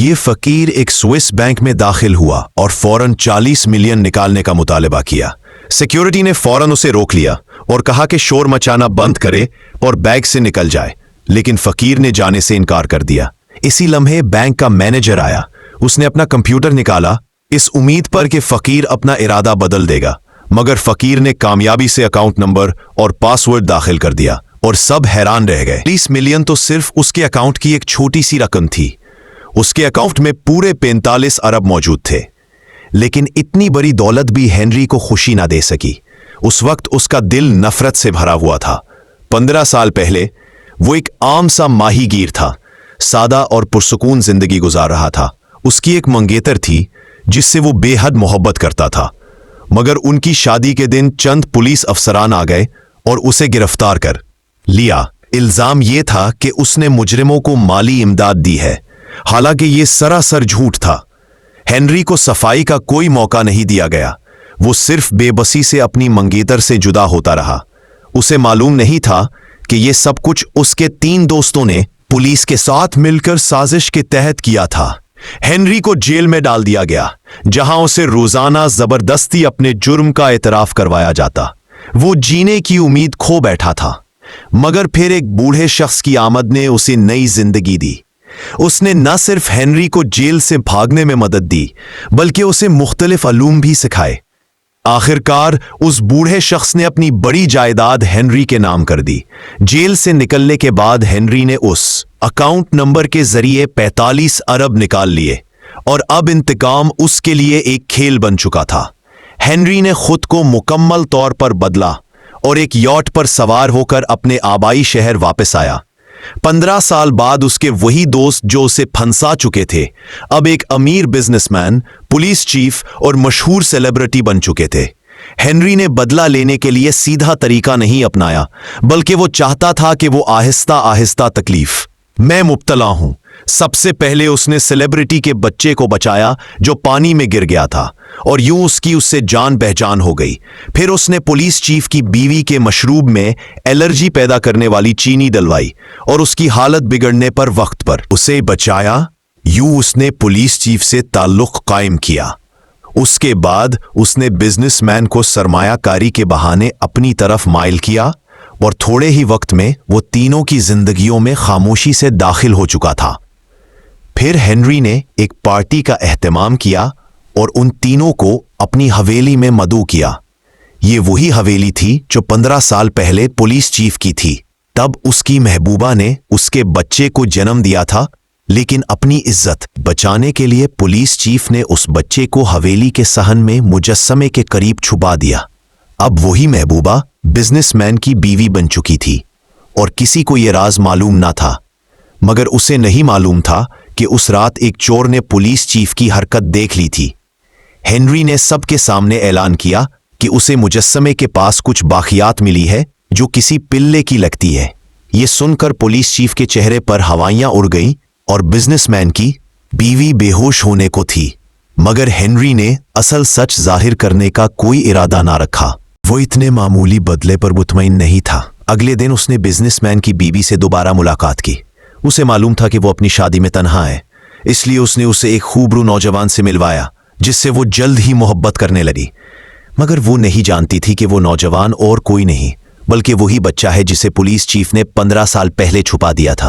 ये फकीर एक स्विस बैंक में दाखिल हुआ और फौरन 40 मिलियन निकालने का मुतालबा किया। सिक्योरिटी ने फौरन उसे रोक लिया और कहा कि शोर मचाना बंद करे और बैग से निकल जाए, लेकिन फकीर ने जाने से इनकार कर दिया। इसी लम्हे बैंक का मैनेजर आया। उसने अपना कंप्यूटर निकाला इस उम्मीद पर कि फकीर अपना इरादा बदल देगा, मगर फकीर ने कामयाबी से अकाउंट नंबर और पासवर्ड दाखिल कर दिया और सब हैरान रह गए। 30 मिलियन तो सिर्फ उसके अकाउंट की एक छोटी सी रकम थी। उसके अकाउंट में पूरे 45 अरब मौजूद थे, लेकिन इतनी बड़ी दौलत भी हेनरी को खुशी ना दे सकी। उस वक्त उसका दिल नफरत से भरा हुआ था। 15 साल पहले वो एक आम सा माहीगीर था, सादा और पुरसुकून जिंदगी गुजार रहा था। उसकी एक मंगेतर थी जिससे वो बेहद मोहब्बत करता था, मगर उनकी शादी के दिन चंद पुलिस अफसरान आ गए और उसे गिरफ्तार कर लिया। इल्जाम यह था कि उसने मुजरिमों को माली इमदाद दी है, हालांकि ये सरासर झूठ था। हेनरी को सफाई का कोई मौका नहीं दिया गया। वो सिर्फ बेबसी से अपनी मंगेतर से जुदा होता रहा। उसे मालूम नहीं था कि ये सब कुछ उसके 3 दोस्तों ने पुलिस के साथ मिलकर साजिश के तहत किया था। हेनरी को जेल में डाल दिया गया, जहां उसे रोजाना जबरदस्ती अपने जुर्म का एतराफ करवाया जाता। वो जीने की उम्मीद खो बैठा था, मगर फिर एक बूढ़े शख्स की आमद ने उसे नई जिंदगी दी। उसने न सिर्फ हेनरी को जेल से भागने में मदद दी, बल्कि उसे मुख्तलिफ अलूम भी सिखाए। आखिरकार उस बूढ़े शख्स ने अपनी बड़ी जायदाद हेनरी के नाम कर दी। जेल से निकलने के बाद हेनरी ने उस अकाउंट नंबर के जरिए 45 अरब निकाल लिए और अब इंतकाम उसके लिए एक खेल बन चुका था। हेनरी ने खुद को मुकम्मल तौर पर बदला और एक यॉट पर सवार होकर अपने आबाई शहर वापस आया। 15 साल बाद उसके वही दोस्त जो उसे फंसा चुके थे, अब एक अमीर बिजनेसमैन, पुलिस चीफ और मशहूर सेलिब्रिटी बन चुके थे। हेनरी ने बदला लेने के लिए सीधा तरीका नहीं अपनाया, बल्कि वो चाहता था कि वो आहिस्ता आहिस्ता तकलीफ मैं मुब्तला हूं। सबसे पहले उसने सेलिब्रिटी के बच्चे को बचाया जो पानी में गिर गया था, और यूं उससे जान पहचान हो गई। फिर उसने पुलिस चीफ की बीवी के मशरूब में एलर्जी पैदा करने वाली चीनी डलवाई और उसकी हालत बिगड़ने पर वक्त पर उसे बचाया। यूं उसने पुलिस चीफ से ताल्लुक कायम किया। उसके बाद उसने बिजनेसमैन को सरमायाकारी के बहाने अपनी तरफ माइल किया और थोड़े ही वक्त में वो तीनों की जिंदगियों में खामोशी से दाखिल हो चुका था। फिर हेनरी ने एक पार्टी का एहतमाम किया और उन तीनों को अपनी हवेली में मदऊ किया। ये वही हवेली थी जो 15 साल पहले पुलिस चीफ की थी। तब उसकी महबूबा ने उसके बच्चे को जन्म दिया था, लेकिन अपनी इज्जत बचाने के लिए पुलिस चीफ ने उस बच्चे को हवेली के सहन में मुजस्समे के करीब छुपा दिया। अब वही महबूबा बिजनेसमैन की बीवी बन चुकी थी और किसी को यह राज मालूम ना था, मगर उसे नहीं मालूम था कि उस रात एक चोर ने पुलिस चीफ की हरकत देख ली थी। हेनरी ने सबके सामने ऐलान किया कि उसे मुजस्समे के पास कुछ बाखियात मिली है जो किसी पिल्ले की लगती है। यह सुनकर पुलिस चीफ के चेहरे पर हवाइयां उड़ गईं और बिजनेसमैन की बीवी बेहोश होने को थी, मगर हेनरी ने असल सच जाहिर करने का कोई इरादा ना रखा। वो इतने मामूली बदले पर मुतमईन नहीं था। अगले दिन उसने बिजनेसमैन की बीवी से दोबारा मुलाकात की। उसे मालूम था कि वो अपनी शादी में तन्हा है, इसलिए उसने उसे एक खूबरू नौजवान से मिलवाया जिससे वो जल्द ही मोहब्बत करने लगी। मगर वो नहीं जानती थी कि वो नौजवान और कोई नहीं बल्कि वही बच्चा है जिसे पुलिस चीफ ने 15 साल पहले छुपा दिया था।